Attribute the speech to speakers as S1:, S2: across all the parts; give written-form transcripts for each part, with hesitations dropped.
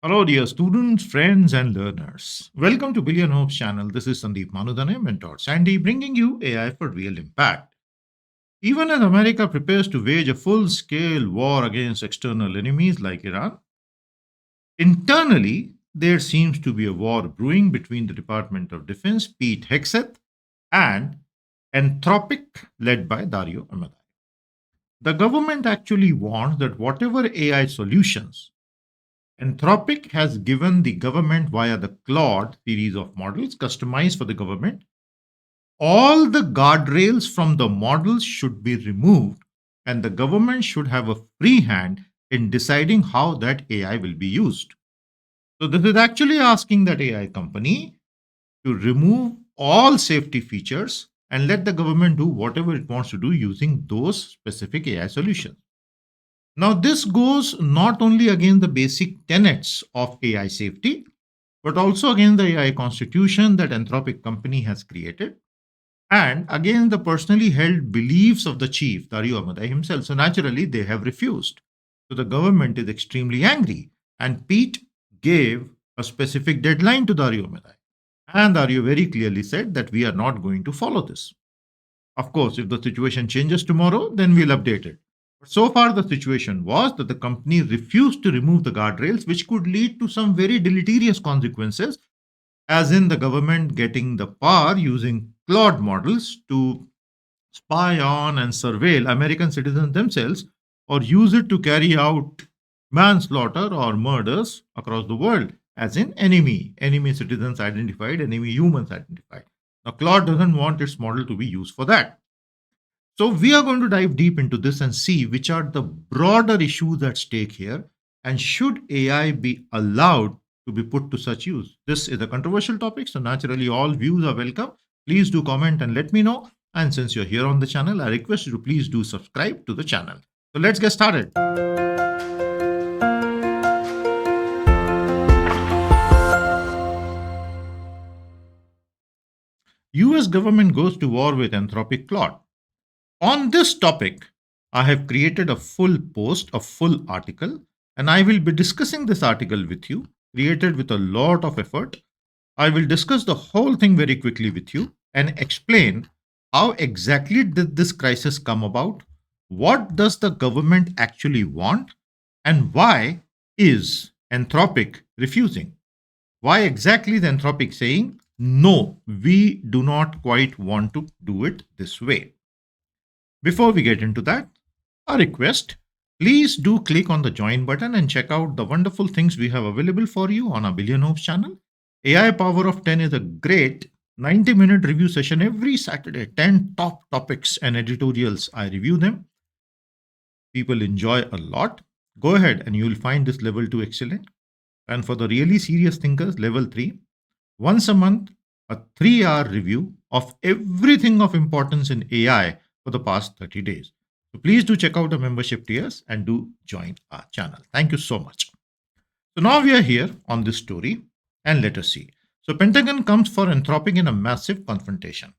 S1: Hello, dear students, friends, and learners. Welcome to Billion Hopes channel. This is Sandeep Manudane, mentor Sandy, bringing you AI for real impact. Even as America prepares to wage a full scale war against external enemies like Iran, internally, there seems to be a war brewing between the Department of Defense, Pete Hegseth, and Anthropic, led by Dario. The government actually wants that whatever AI solutions Anthropic has given the government via the Claude series of models customized for the government. All the guardrails from the models should be removed, and the government should have a free hand in deciding how that AI will be used. So, this is actually asking that AI company to remove all safety features and let the government do whatever it wants to do using those specific AI solutions. Now, this goes not only against the basic tenets of AI safety, but also against the AI constitution that Anthropic Company has created, and against the personally held beliefs of the chief, Dario Amadai himself. So, naturally, they have refused. So, the government is extremely angry, and Pete gave a specific deadline to Dario Amadai. And Dario very clearly said that we are not going to follow this. Of course, if the situation changes tomorrow, then we'll update it. But so far, the situation was that the company refused to remove the guardrails, which could lead to some very deleterious consequences, as in the government getting the power using Claude models to spy on and surveil American citizens themselves or use it to carry out manslaughter or murders across the world, as in enemy citizens identified, enemy humans identified. Now, Claude doesn't want its model to be used for that. So, we are going to dive deep into this and see which are the broader issues at stake here and should AI be allowed to be put to such use. This is a controversial topic, so naturally, all views are welcome. Please do comment and let me know. And since you're here on the channel, I request you to please do subscribe to the channel. So, let's get started. US government goes to war with Anthropic Claude. On this topic, I have created a full post, a full article, and I will be discussing this article with you, created with a lot of effort. I will discuss the whole thing very quickly with you and explain how exactly did this crisis come about, what does the government actually want, and why is Anthropic refusing? Why exactly the Anthropic saying, no, we do not quite want to do it this way? Before we get into that, a request, please do click on the join button and check out the wonderful things we have available for you on our Billion Hopes channel. AI Power of 10 is a great 90-minute review session every Saturday. 10 top topics and editorials. I review them. People enjoy a lot. Go ahead and you'll find this level 2 excellent. And for the really serious thinkers, level 3, once a month, a 3-hour review of everything of importance in AI for the past 30 days. So please do check out the membership tiers and do join our channel. Thank you so much. So now we are here on this story and let us see. So Pentagon comes for Anthropic in a massive confrontation.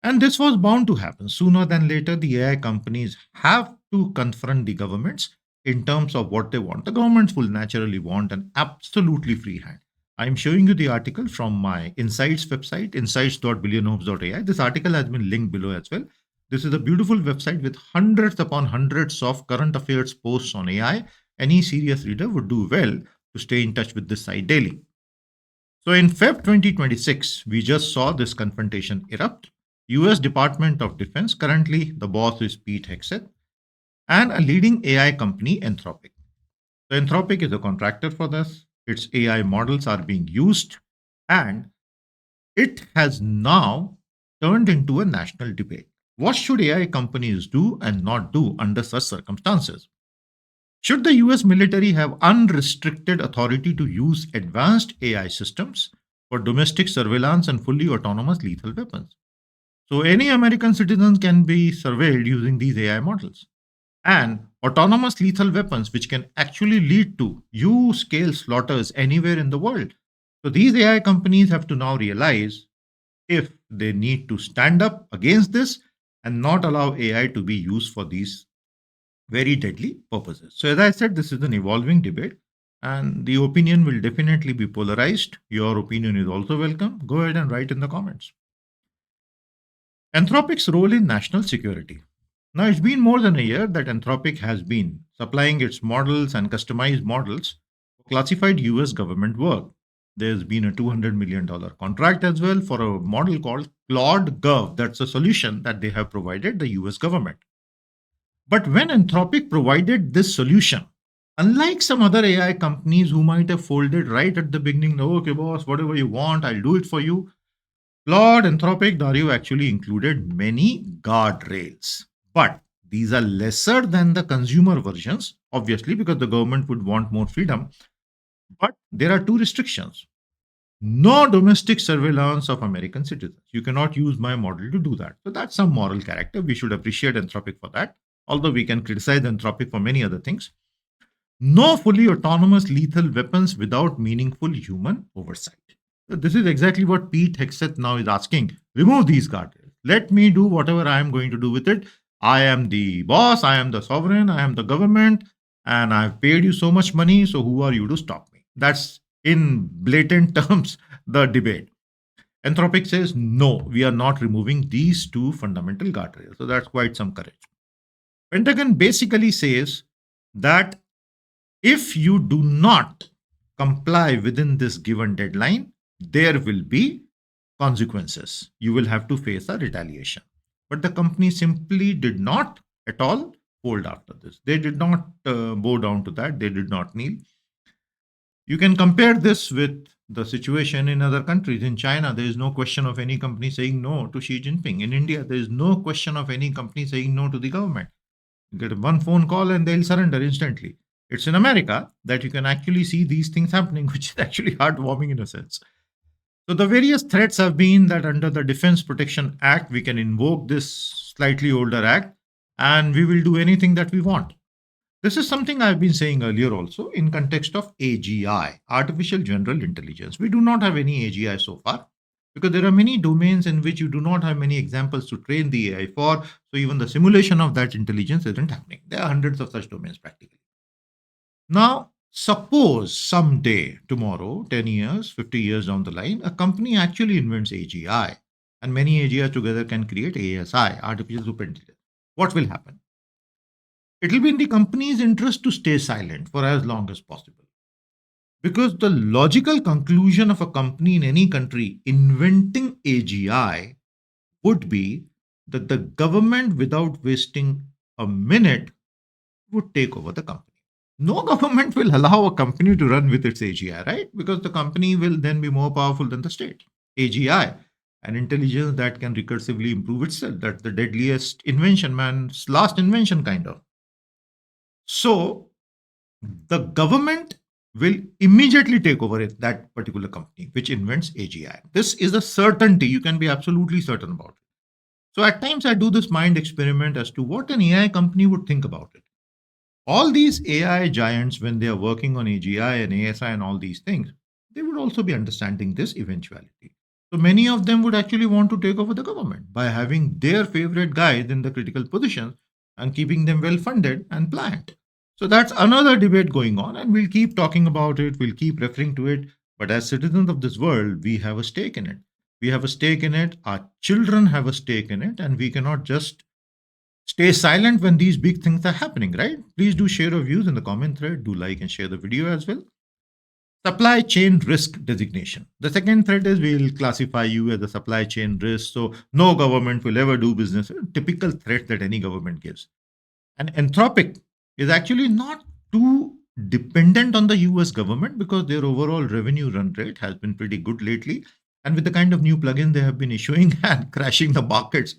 S1: And this was bound to happen. Sooner than later, the AI companies have to confront the governments in terms of what they want. The governments will naturally want an absolutely free hand. I'm showing you the article from my Insights website, insights.billionhopes.ai. This article has been linked below as well. This is a beautiful website with hundreds upon hundreds of current affairs posts on AI. Any serious reader would do well to stay in touch with this site daily. So in Feb 2026, we just saw this confrontation erupt. US Department of Defense, currently the boss is Pete Hegseth, and a leading AI company, Anthropic. So Anthropic is a contractor for this. Its AI models are being used, and it has now turned into a national debate. What should AI companies do and not do under such circumstances? Should the US military have unrestricted authority to use advanced AI systems for domestic surveillance and fully autonomous lethal weapons? So, any American citizen can be surveilled using these AI models. And autonomous lethal weapons, which can actually lead to huge scale slaughters anywhere in the world. So, these AI companies have to now realize if they need to stand up against this and not allow AI to be used for these very deadly purposes. So, as I said, this is an evolving debate. and the opinion will definitely be polarized. Your opinion is also welcome. Go ahead and write in the comments. Anthropic's role in national security. Now, it's been more than a year that Anthropic has been supplying its models and customized models for classified US government work. There's been a $200 million contract as well for a model called Claude Gov. That's a solution that they have provided the US government. But when Anthropic provided this solution, unlike some other AI companies who might have folded right at the beginning, "Oh, okay, boss, whatever you want, I'll do it for you," Claude, Anthropic, Dario actually included many guardrails. But these are lesser than the consumer versions, obviously, because the government would want more freedom. But there are two restrictions: no domestic surveillance of American citizens. You cannot use my model to do that. So that's some moral character. We should appreciate Anthropic for that, although we can criticize Anthropic for many other things. No fully autonomous lethal weapons without meaningful human oversight. So this is exactly what Pete Hegseth now is asking. Remove these guardrails. Let me do whatever I am going to do with it. I am the boss, I am the sovereign, I am the government, and I've paid you so much money, so who are you to stop me? That's in blatant terms the debate. Anthropic says, no, we are not removing these two fundamental guardrails. So that's quite some courage. Pentagon basically says that if you do not comply within this given deadline, there will be consequences. You will have to face a retaliation. But the company simply did not at all fold after this. They did not bow down to that. They did not kneel. You can compare this with the situation in other countries. In China, there is no question of any company saying no to Xi Jinping. In India, there is no question of any company saying no to the government. You get one phone call and they'll surrender instantly. It's in America that you can actually see these things happening, which is actually heartwarming in a sense. So the various threats have been that under the Defense Protection Act, we can invoke this slightly older act and we will do anything that we want. This is something I've been saying earlier also in context of AGI, Artificial General Intelligence. We do not have any AGI so far because there are many domains in which you do not have many examples to train the AI for. So even the simulation of that intelligence isn't happening. There are hundreds of such domains practically. Now, suppose someday, tomorrow, 10 years, 50 years down the line, a company actually invents AGI and many AGI together can create ASI, Artificial Superintelligence. What will happen? It will be in the company's interest to stay silent for as long as possible. Because the logical conclusion of a company in any country inventing AGI would be that the government, without wasting a minute, would take over the company. No government will allow a company to run with its AGI, right? Because the company will then be more powerful than the state. AGI, an intelligence that can recursively improve itself. That's the deadliest invention, man's last invention, kind of. So the government will immediately take over that particular company which invents AGI. This is a certainty. You can be absolutely certain about it. So at times I do this mind experiment as to what an AI company would think about it. All these AI giants, when they are working on AGI and ASI and all these things, they would also be understanding this eventuality. So many of them would actually want to take over the government by having their favorite guys in the critical positions and keeping them well funded and planned. So that's another debate going on, and we'll keep talking about it, we'll keep referring to it. But as citizens of this world, we have a stake in it. We have a stake in it, our children have a stake in it, and we cannot just stay silent when these big things are happening, right? Please do share your views in the comment thread, do like and share the video as well. Supply chain risk designation. The second threat is we will classify you as a supply chain risk, so no government will ever do business. A typical threat that any government gives. And Anthropic is actually not too dependent on the US government because their overall revenue run rate has been pretty good lately. And with the kind of new plugins they have been issuing and crashing the markets,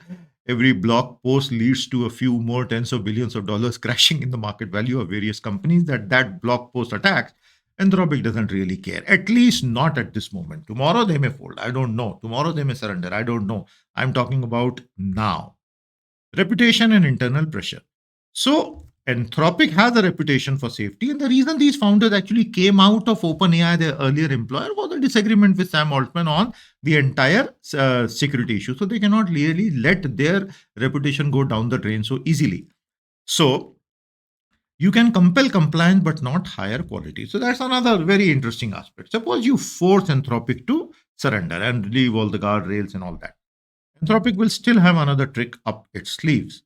S1: every blog post leads to a few more tens of billions of dollars crashing in the market value of various companies that blog post attacks. Anthropic doesn't really care, at least not at this moment. Tomorrow they may fold. I don't know. Tomorrow they may surrender. I don't know. I'm talking about now. Reputation and internal pressure. So Anthropic has a reputation for safety, and the reason these founders actually came out of OpenAI, their earlier employer, was a disagreement with Sam Altman on the entire security issue. So they cannot really let their reputation go down the drain so easily. So You can compel compliance but not higher quality. So that's another very interesting aspect. Suppose you force Anthropic to surrender and leave all the guardrails and all that. Anthropic will still have another trick up its sleeves.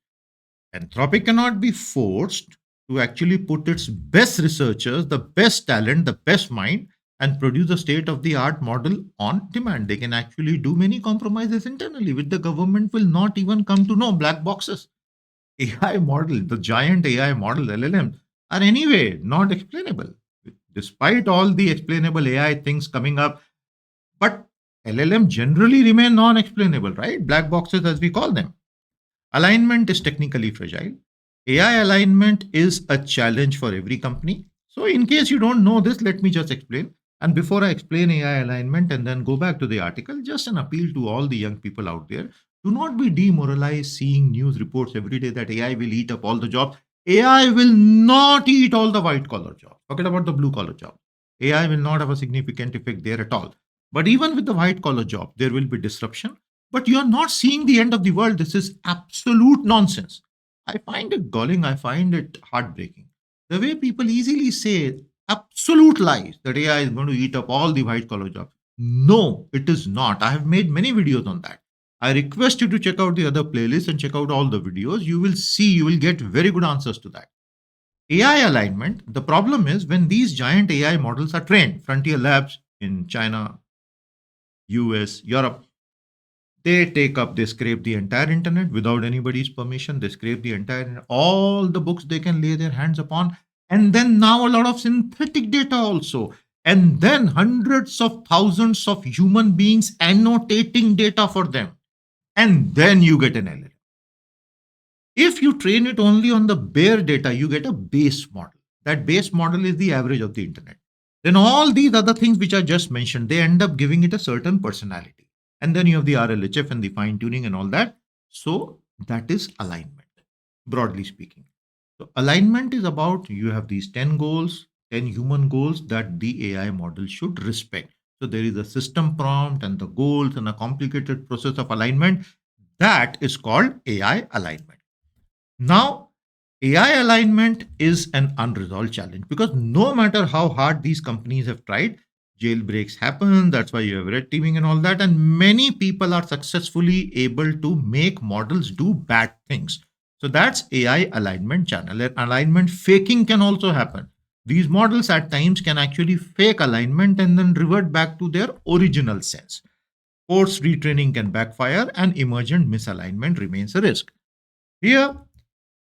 S1: Anthropic cannot be forced to actually put its best researchers, the best talent, the best mind, and produce a state of the art model on demand. They can actually do many compromises internally, which the government will not even come to know. Black boxes. AI model, the giant AI model, LLM, are anyway not explainable. Despite all the explainable AI things coming up, but LLM generally remain non explainable, right? Black boxes, as we call them. Alignment is technically fragile. AI alignment is a challenge for every company. So, in case you don't know this, let me just explain. And before I explain AI alignment and then go back to the article, just an appeal to all the young people out there, do not be demoralized seeing news reports every day that AI will eat up all the jobs. AI will not eat all the white collar jobs. Forget about the blue collar jobs. AI will not have a significant effect there at all. But even with the white collar job, there will be disruption, but you're not seeing the end of the world. This is absolute nonsense. I find it galling. I find it heartbreaking. The way people easily say absolute lies that AI is going to eat up all the white collar jobs. No, it is not. I have made many videos on that. I request you to check out the other playlists and check out all the videos. You will see, you will get very good answers to that. AI alignment, the problem is when these giant AI models are trained, frontier labs in China, US, Europe, they take up, they scrape the entire internet without anybody's permission. They scrape the entire, all the books they can lay their hands upon. And then now a lot of synthetic data also. And then hundreds of thousands of human beings annotating data for them. And then you get an LLM. If you train it only on the bare data, you get a base model. That base model is the average of the internet. Then all these other things which I just mentioned, they end up giving it a certain personality. And then you have the RLHF and the fine tuning and all that. So that is alignment, broadly speaking. So alignment is about you have these 10 goals, 10 human goals that the AI model should respect. So there is a system prompt and the goals and a complicated process of alignment. That is called AI alignment. Now, AI alignment is an unresolved challenge because no matter how hard these companies have tried, jailbreaks happen. That's why you have red teaming and all that. And many people are successfully able to make models do bad things. So that's AI alignment channel. And alignment faking can also happen. These models at times can actually fake alignment and then revert back to their original sense. Forced retraining can backfire and emergent misalignment remains a risk. Here,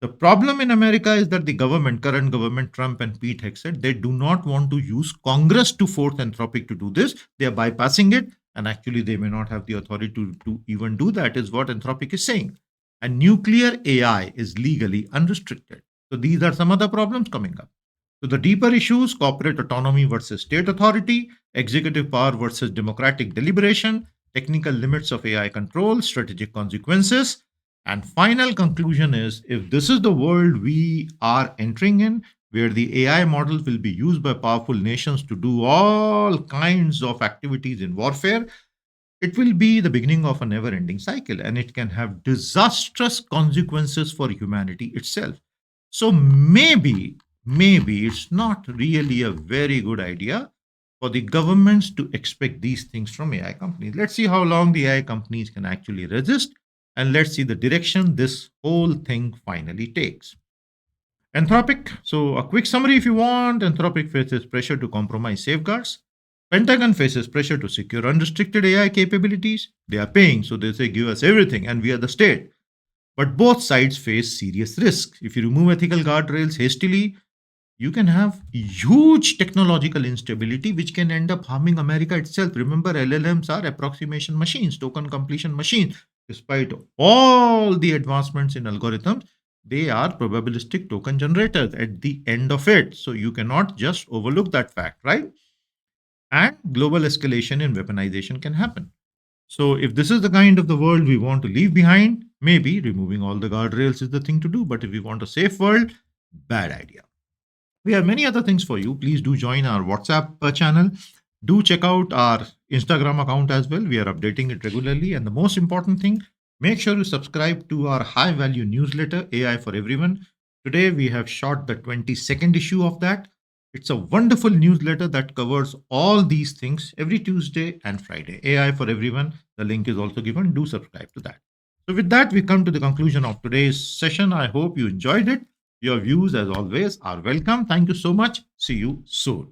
S1: the problem in America is that the government, current government, Trump and Pete Hegseth, they do not want to use Congress to force Anthropic to do this. They are bypassing it, and actually, they may not have the authority to even do that, is what Anthropic is saying. And nuclear AI is legally unrestricted. So, these are some other problems coming up. So, the deeper issues corporate autonomy versus state authority, executive power versus democratic deliberation, technical limits of AI control, strategic consequences, and final conclusion is if this is the world we are entering in, where the AI models will be used by powerful nations to do all kinds of activities in warfare, it will be the beginning of a never ending cycle and it can have disastrous consequences for humanity itself. So maybe it's not really a very good idea for the governments to expect these things from AI companies. Let's see how long the AI companies can actually resist, and let's see the direction this whole thing finally takes. Anthropic. So, a quick summary if you want. Anthropic faces pressure to compromise safeguards. Pentagon faces pressure to secure unrestricted AI capabilities. They are paying, so they say, give us everything, and we are the state. But both sides face serious risks. If you remove ethical guardrails hastily, you can have huge technological instability which can end up harming America itself. Remember, LLMs are approximation machines, token completion machines. Despite all the advancements in algorithms, they are probabilistic token generators at the end of it. So you cannot just overlook that fact, right? And global escalation in weaponization can happen. So if this is the kind of the world we want to leave behind, maybe removing all the guardrails is the thing to do. But if we want a safe world, bad idea. We have many other things for you. Please do join our WhatsApp channel. Do check out our Instagram account as well. We are updating it regularly. And the most important thing, make sure you subscribe to our high value newsletter, AI for Everyone. Today, we have shot the 22nd issue of that. It's a wonderful newsletter that covers all these things every Tuesday and Friday. AI for everyone. The link is also given. Do subscribe to that. So, with that, we come to the conclusion of today's session. I hope you enjoyed it. Your views, as always, are welcome. Thank you so much. See you soon.